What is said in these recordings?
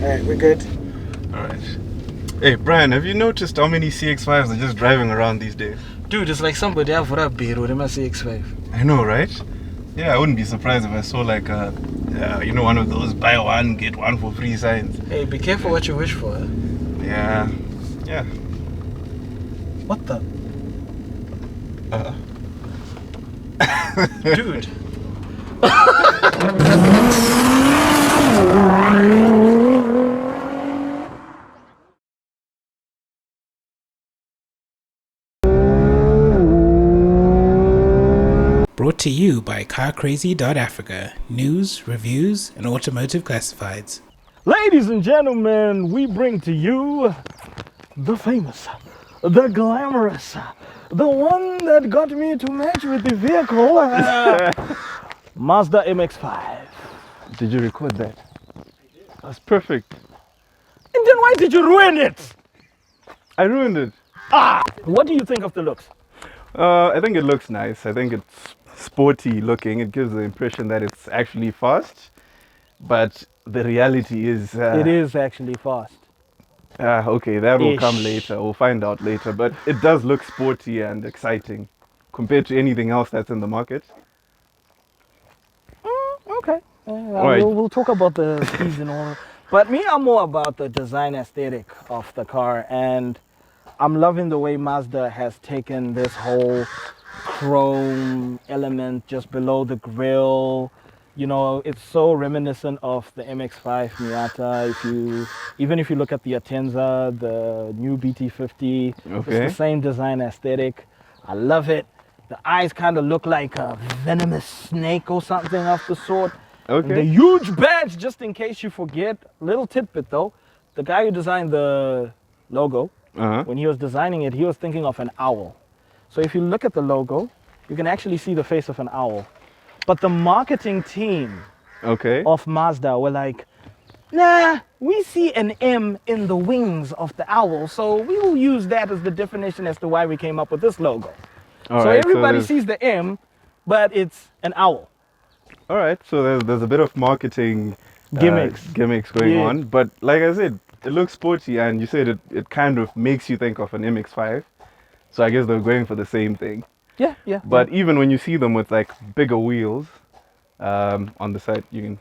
Alright, we're good. Alright. Hey, Brian, have you noticed how many CX-5s are just driving around these days? Dude, it's like somebody have a beer with my CX-5. I know, right? Yeah, I wouldn't be surprised if I saw like one of those buy one, get one for free signs. Hey, be careful what you wish for. Eh? Yeah. Yeah. What the? Dude. Brought to you by CarCrazy.Africa, news, reviews, and automotive classifieds. Ladies and gentlemen, we bring to you the famous, the glamorous, the one that got me to match with the vehicle, Mazda MX-5. Did you record that? That's perfect. And then why did you ruin it? I ruined it. What do you think of the looks? I think it looks nice. I think it's sporty looking. It gives the impression that it's actually fast, but the reality is It is actually fast. okay, that will come Ish. later. We'll find out later, but it does look sporty and exciting compared to anything else that's in the market. Okay. Right. We'll talk about the speeds and all. But me, I'm more about the design aesthetic of the car, and I'm loving the way Mazda has taken this whole chrome element just below the grille. You know, it's so reminiscent of the MX-5 Miata. Even if you look at the Atenza, the new BT50, Okay. it's the same design aesthetic. I love it. The eyes kind of look like a venomous snake or something of the sort. Okay. And the huge badge, just in case you forget. Little tidbit though, the guy who designed the logo, when he was designing it, he was thinking of an owl. So if you look at the logo, you can actually see the face of an owl. But the marketing team of Mazda were like, nah, we see an M in the wings of the owl, so we will use that as the definition as to why we came up with this logo. So everybody sees the M, but it's an owl. All right, so there's a bit of marketing gimmicks going on, but like I said, it looks sporty, and you said it kind of makes you think of an MX-5. So I guess they're going for the same thing. Yeah. But even when you see them with like bigger wheels on the side, you can.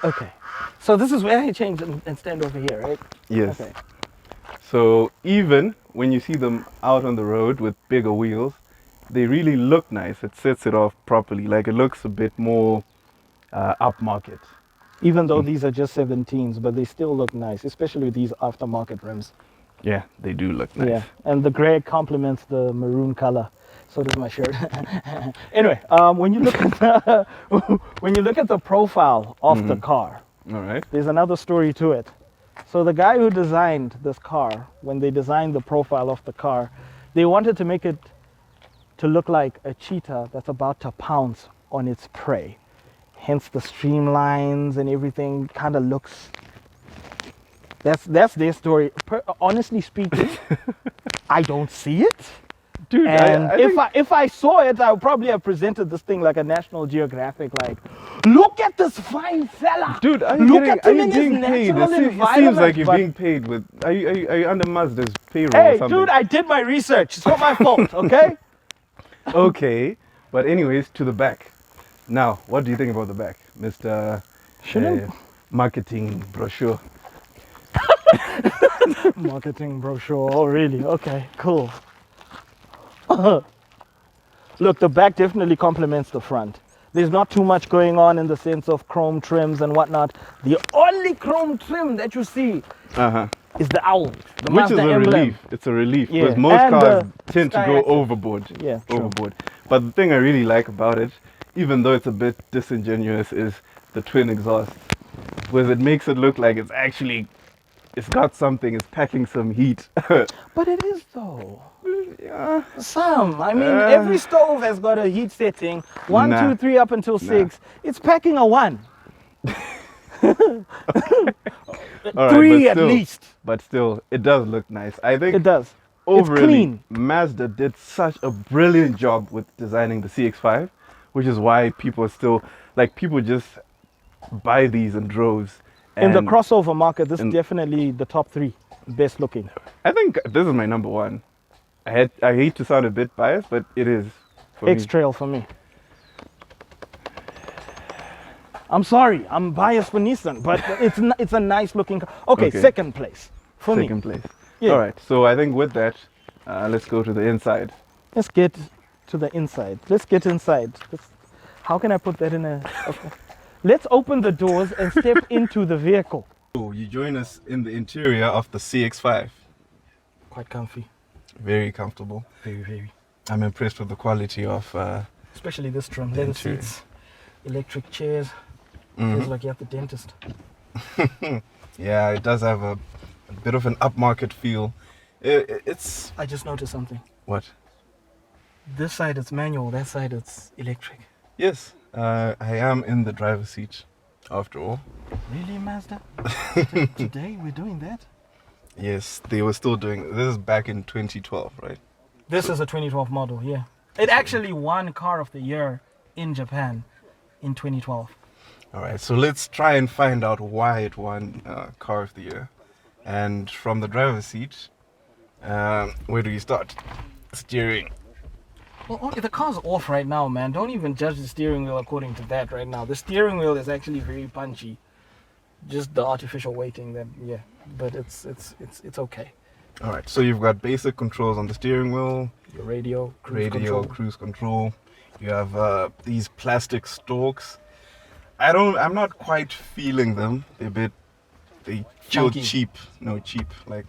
Okay. So this is where I change and stand over here, right? Yes. Okay. So even when you see them out on the road with bigger wheels, they really look nice. It sets it off properly. Like it looks a bit more upmarket. Even though these are just 17s, but they still look nice, especially with these aftermarket rims. Yeah, they do look nice. Yeah, and the gray complements the maroon color. So does my shirt. Anyway, when you look at the profile of the car, All right. there's another story to it. So the guy who designed this car, when they designed the profile of the car, they wanted to make it to look like a cheetah that's about to pounce on its prey. Hence the streamlines and everything kind of looks. That's their story. Honestly speaking, I don't see it. Dude, And if I saw it, I would probably have presented this thing like a National Geographic, like, look at this fine fella. Dude, are look you at him in his being paid? natural It environment. seems like you're being paid with. Are you under Mazda's payroll or Hey, something? dude, I did my research. It's not my fault, okay? Okay, but anyways, to the back. Now, what do you think about the back, Mr. Marketing brochure? Marketing brochure. Oh, really? Okay, cool. Look, the back definitely complements the front. There's not too much going on in the sense of chrome trims and whatnot. The only chrome trim that you see is the owl, the Which Mazda is a emblem. relief. It's a relief Yeah, because most and cars the tend to sky go accent. overboard. Yeah, true. overboard. But the thing I really like about it, even though it's a bit disingenuous, is the twin exhaust, because it makes it look like it's got something. It's packing some heat. But it is though. Yeah. Some. I mean, every stove has got a heat setting. 1, Nah. 2, 3, up until 6. It's packing a 1. All right, 3 but at still- least. But still, it does look nice. I think It does. overall, clean. Mazda did such a brilliant job with designing the CX-5, which is why people are still, like, people just buy these in droves. In the And crossover market, this is definitely the top 3 best looking. I think this is my number 1. I hate to sound a bit biased, but it is for me. X-Trail for me. I'm sorry, I'm biased for Nissan, but it's a nice looking car. Okay, second place for me. Second place. Yeah. All right, so I think with that, let's go to the inside. Let's get to the inside. Let's get inside. How can I put that in a... Okay. Let's open the doors and step into the vehicle. So you join us in the interior of the CX-5. Quite comfy. Very comfortable. Very, very. I'm impressed with the quality of... especially this trim. Leather seats, electric chairs. Feels like you're at the dentist. Yeah, it does have a bit of an upmarket feel. It's... I just noticed something. What? This side it's manual, that side it's electric. Yes, I am in the driver's seat, after all. Really, Mazda? Today we're doing that? Yes, they were still doing... This is back in 2012, right? This is a 2012 model, yeah. It actually won Car of the Year in Japan in 2012. All right, so let's try and find out why it won Car of the Year. And from the driver's seat, where do you start? Steering. Well, okay, the car's off right now, man. Don't even judge the steering wheel according to that right now. The steering wheel is actually very punchy. Just the artificial weighting, that yeah. But it's okay. All right, so you've got basic controls on the steering wheel. Your radio, cruise control. You have these plastic stalks. I'm not quite feeling them. They feel Chunky. cheap. No, cheap. Like,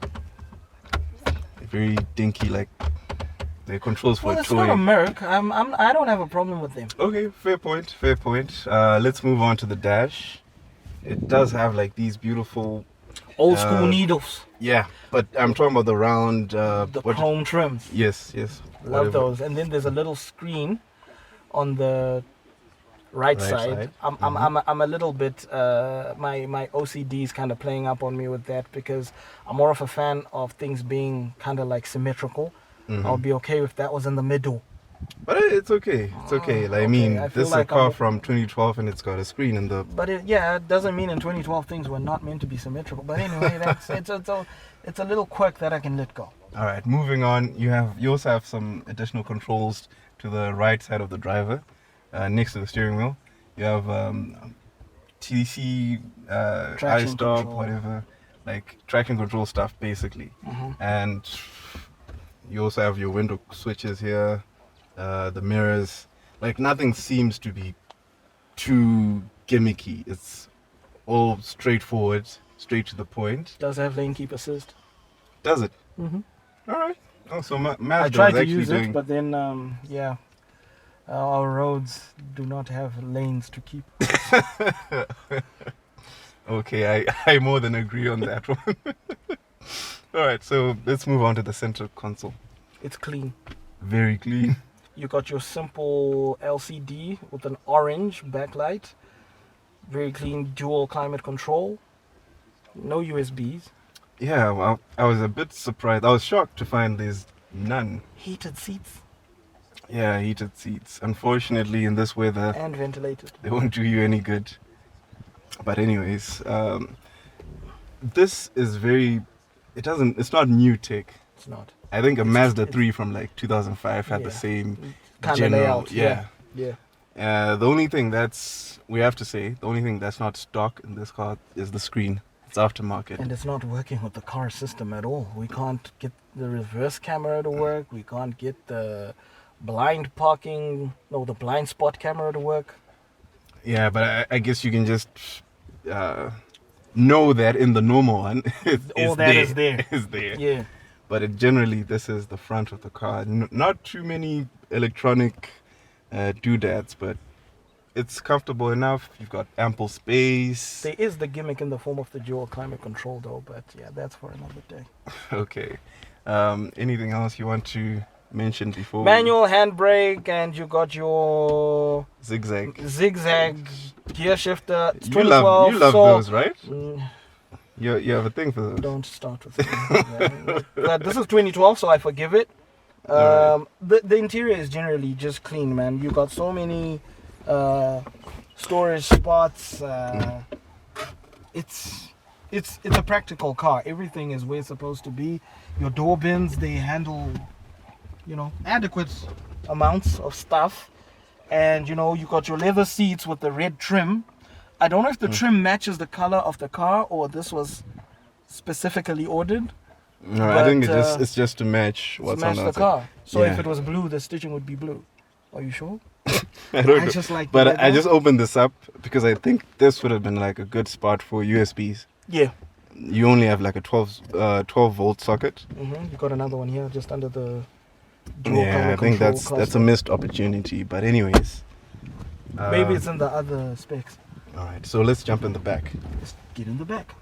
they're very dinky, like, they're controls for Well, a it's toy. not a Merc. I don't have a problem with them. Okay, fair point. Let's move on to the dash. It does have like these beautiful Old school needles. Yeah, but I'm talking about the round The chrome trims. Yes. Love whatever. those. And then there's a little screen on the right side. I'm a little bit my OCD is kind of playing up on me with that, because I'm more of a fan of things being kind of like symmetrical. I'll be okay if that was in the middle. But it's okay. It's okay. Like, I mean, I feel this is a like car from 2012 and it's got a screen in the... But it doesn't mean in 2012 things were not meant to be symmetrical. But anyway, it's a little quirk that I can let go. All right, moving on. You also have some additional controls to the right side of the driver, next to the steering wheel. You have TC, iStop, whatever, like traction control stuff basically. And you also have your window switches here, the mirrors. Like, nothing seems to be too gimmicky. It's all straightforward, straight to the point. Does have lane keep assist. Does it? All right. Oh, so Mazda I tried is to actually use doing... it, but then our roads do not have lanes to keep. Okay, I more than agree on that one. All right, so let's move on to the center console. It's clean. Very clean. You got your simple LCD with an orange backlight. Very clean dual climate control. No USBs. Yeah, well, I was a bit surprised. I was shocked to find there's none. Heated seats. Yeah, heated seats. Unfortunately, in this weather, And ventilated. they won't do you any good. But anyways, this is it's not new tech. It's not. I think a Mazda 3 from like 2005 had the same kind of layout. Yeah. Yeah. The only thing that's not stock in this car is the screen. It's aftermarket. And it's not working with the car system at all. We can't get the reverse camera to work. We can't get the blind spot camera to work. Yeah, but I guess you can just know that in the normal one, All that is there. Is there. Yeah. But generally, this is the front of the car. Not too many electronic doodads, but it's comfortable enough. You've got ample space. There is the gimmick in the form of the dual climate control, though. But yeah, that's for another day. Okay. Anything else you want to mention before? Manual handbrake, and you got your zigzag gear shifter. It's You 2012. love those, right? You have a thing for those. Don't start with me. But this is 2012, so I forgive it. Alright. The interior is generally just clean, man. You got so many storage spots. It's a practical car. Everything is where it's supposed to be. Your door bins, they handle, adequate amounts of stuff. And you got your leather seats with the red trim. I don't know if the trim matches the color of the car or this was specifically ordered. No, I think it's just to match what's on the car. So if it was blue, the stitching would be blue. Are you sure? I don't know. Just like but I just opened this up because I think this would have been like a good spot for USBs. Yeah. You only have like a 12 volt socket. You got another one here just under the dual Yeah, power I think control that's a missed opportunity. But anyways, maybe it's in the other specs. All right, so let's jump in the back. Let's get in the back.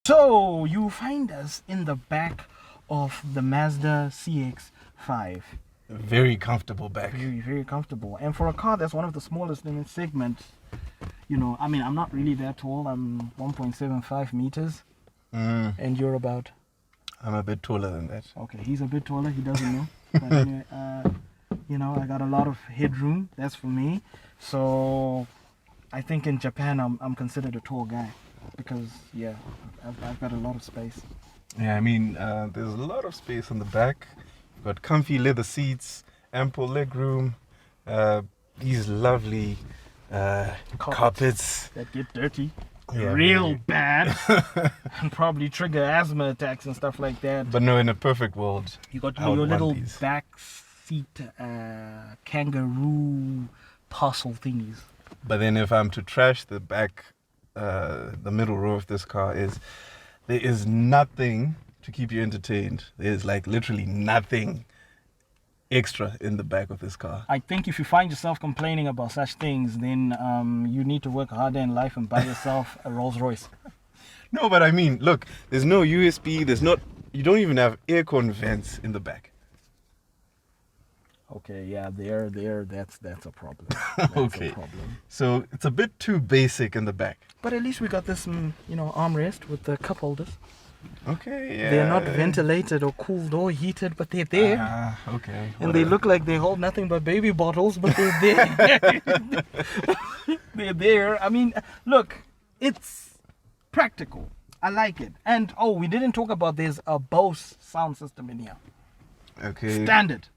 So you find us in the back of the Mazda CX-5. Very comfortable back. Very, very comfortable. And for a car that's one of the smallest in its segment, I'm not really that tall. I'm 1.75 meters. And you're about? I'm a bit taller than that. Okay, he's a bit taller. He doesn't know. But anyway, I got a lot of headroom. That's for me. So I think in Japan, I'm considered a tall guy because, I've got a lot of space. Yeah, I mean, there's a lot of space on the back. You've got comfy leather seats, ample leg room, these lovely carpets that get dirty. Yeah, real really. Bad and probably trigger asthma attacks and stuff like that. But no, in a perfect world, you got your little back seat kangaroo parcel thingies. But then if I'm to trash the back, the middle row of this car there is nothing to keep you entertained. There's like literally nothing extra in the back of this car. I think if you find yourself complaining about such things, then you need to work harder in life and buy yourself a Rolls Royce. No, but I mean, look, there's no USB, you don't even have aircon vents in the back. Okay, yeah, that's a problem. That's okay. A problem. So it's a bit too basic in the back. But at least we got this, armrest with the cup holders. Okay, yeah. They're not ventilated or cooled or heated, but they're there. Okay. And they look like they hold nothing but baby bottles, but they're there. They're there. I mean, look, it's practical. I like it. And, we didn't talk about there's a Bose sound system in here. Okay. Standard.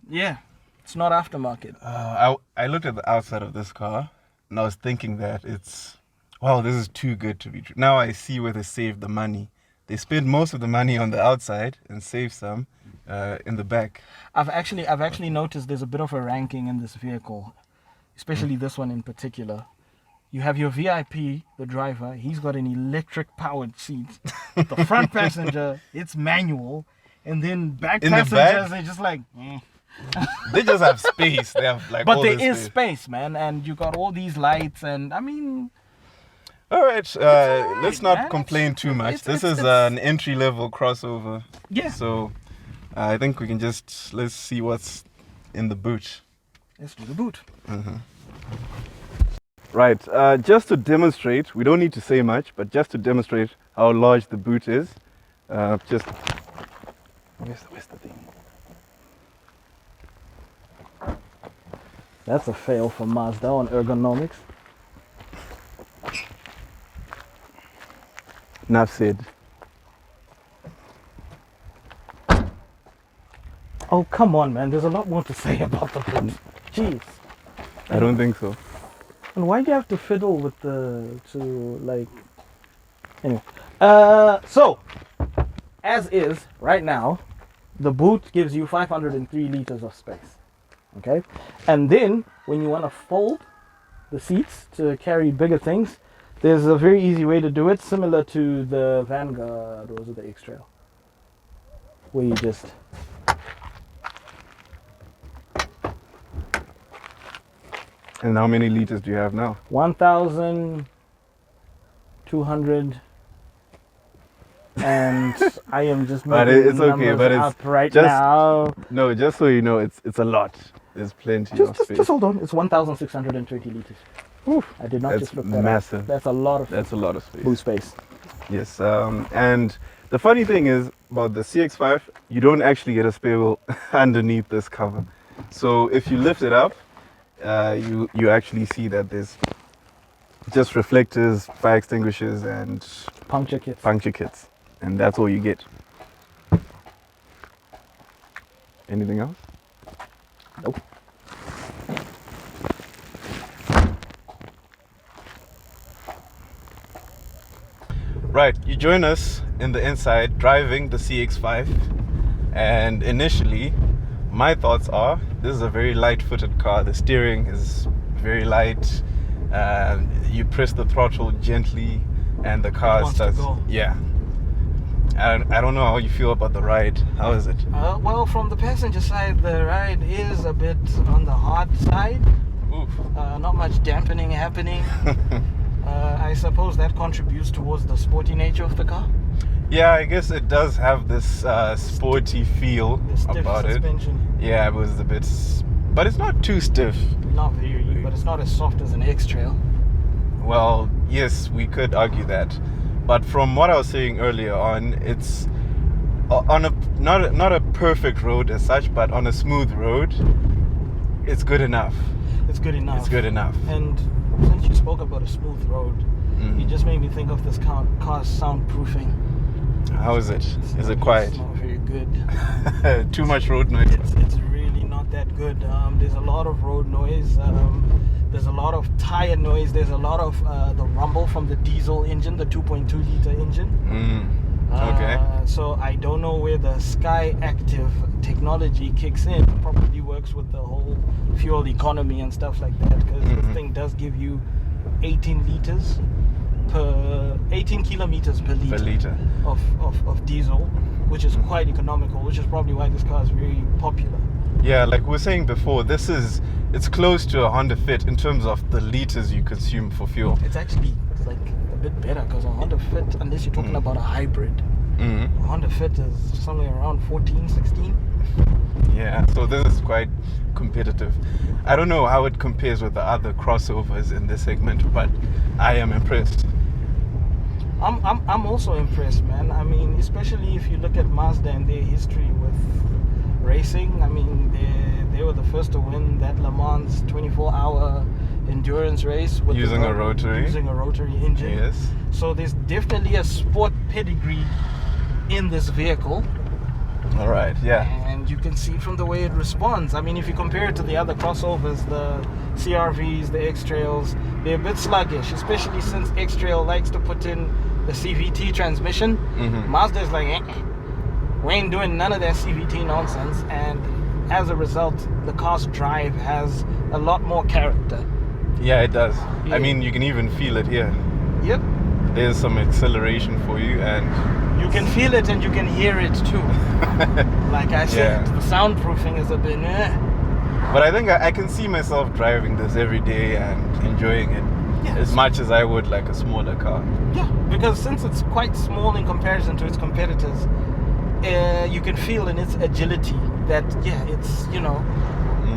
Yeah. It's not aftermarket. I looked at the outside of this car, and I was thinking that this is too good to be true. Now I see where they saved the money. They spent most of the money on the outside and saved some in the back. I've actually noticed there's a bit of a ranking in this vehicle, especially this one in particular. You have your VIP, the driver. He's got an electric powered seat. The front passenger, it's manual. And then back passengers, they're just like, They just have space. They have like. But all there this is space, man, and you got all these lights, and I mean. All right, let's not man. complain too much. This is an entry-level crossover. Yeah. So I think we can let's see what's in the boot. Let's do the boot. Right, just to demonstrate, we don't need to say much, but just to demonstrate how large the boot is, where's the thing? That's a fail for Mazda on ergonomics. Enough said. Oh, come on, man. There's a lot more to say about the boot. Jeez. I don't think so. And why do you have to fiddle with Anyway. So, as is, right now, the boot gives you 503 liters of space. Okay? And then, when you want to fold the seats to carry bigger things, there's a very easy way to do it, similar to the Vanguard, or was it the X-Trail? Where you just... And how many liters do you have now? 1,200. And I am just but making it's okay, but it's up right just, now. No, just so you know, it's a lot. There's plenty of space. Just hold on. It's 1,620 liters. Oof, I did not that's just look that massive. up. That's a lot of That's a lot of space. boot space. Yes, and the funny thing is about the CX-5, you don't actually get a spare wheel underneath this cover. So if you lift it up, you actually see that there's just reflectors, fire extinguishers, and Puncture kits. And that's all you get. Anything else? Nope. Right, you join us in the inside driving the CX-5, and initially my thoughts are this is a very light-footed car. The steering is very light. You press the throttle gently and the car starts. Yeah. I don't know how you feel about the ride. How is it? Well, from the passenger side, the ride is a bit on the hard side. Oof. Not much dampening happening. I suppose that contributes towards the sporty nature of the car. Yeah, I guess it does have this sporty feel The stiff about suspension. it. Yeah, it was a bit, but it's not too stiff. Not very, but it's not as soft as an X-Trail. Well, yes, we could argue that, but from what I was saying earlier on, it's on a not a perfect road as such, but on a smooth road, it's good enough. It's good enough. It's good enough. And since you spoke about a smooth road, you just made me think of this car's soundproofing. How is it? Is it quiet? It's not very good. Too much road noise. It's really not that good. There's a lot of road noise. There's a lot of tire noise. There's a lot of the rumble from the diesel engine, the 2.2 liter engine. Okay. So I don't know where the Sky Active technology kicks in. It probably works with the whole fuel economy and stuff like that, because this thing does give you 18 kilometers per liter, of diesel, which is quite economical, which is probably why this car is very popular. Yeah, like we were saying before, it's close to a Honda Fit in terms of the liters you consume for fuel. It's actually like a bit better, because a Honda Fit, unless you're talking about a hybrid, a Honda Fit is somewhere around 14, 16. Yeah, so this is quite competitive. I don't know how it compares with the other crossovers in this segment, but I am impressed. I'm also impressed, man. I mean, especially if you look at Mazda and their history with racing. I mean, they were the first to win that Le Mans 24-hour endurance race with using a rotary engine. Yes. So there's definitely a sport pedigree in this vehicle. All right, yeah. And you can see from the way it responds. I mean, if you compare it to the other crossovers, the CRVs, the X-Trails, they're a bit sluggish, especially since X-Trail likes to put in the CVT transmission. Mazda's like, we ain't doing none of that CVT nonsense. And as a result, the car's drive has a lot more character. Yeah, it does. Yeah. I mean, you can even feel it here. Yep. There's some acceleration for you, and you can feel it and you can hear it too. Like I said, Yeah. the soundproofing is a bit But I think I can see myself driving this every day and enjoying it as much as I would like a smaller car. Yeah, because since it's quite small in comparison to its competitors, you can feel in its agility that, it's,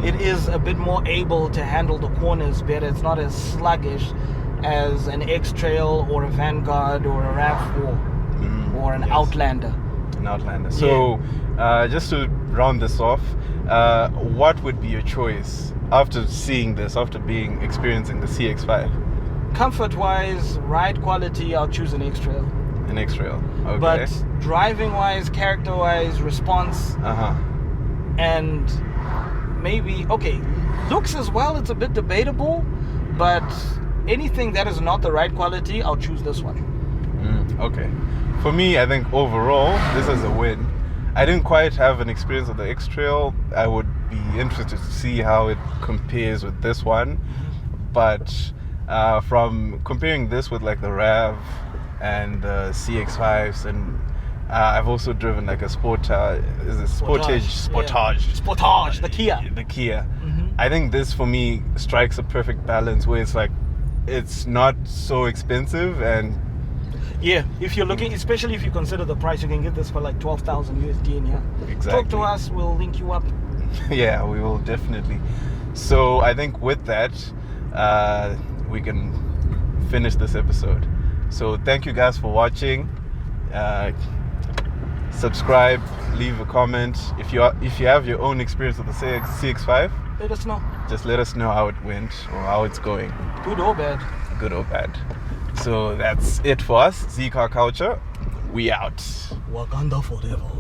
it is a bit more able to handle the corners better. It's not as sluggish as an X-Trail or a Vanguard or a RAV4 or an Outlander. An Outlander. So, just to round this off, what would be your choice after seeing this, after experiencing the CX-5? Comfort-wise, ride quality, I'll choose an X-Trail. An X-Trail, okay. But driving-wise, character-wise, response, and maybe, looks as well, it's a bit debatable, but anything that is not the right quality, I'll choose this one. Okay. For me, I think overall, this is a win. I didn't quite have an experience with the X-Trail. I would be interested to see how it compares with this one. But from comparing this with like the RAV and the CX-5s, and I've also driven like a Sportage, the Kia. The Kia. I think this for me strikes a perfect balance where it's like, it's not so expensive, and if you're looking, especially if you consider the price, you can get this for like 12,000 USD in here. Exactly. Talk to us, we'll link you up. Yeah, we will definitely. So I think with that, we can finish this episode. So thank you guys for watching. Subscribe, leave a comment. If you have your own experience with the CX-5, Let us know. just let us know how it went or how it's going. Good or bad. Good or bad. So that's it for us. Z-CarCulture. We out. Wakanda forever.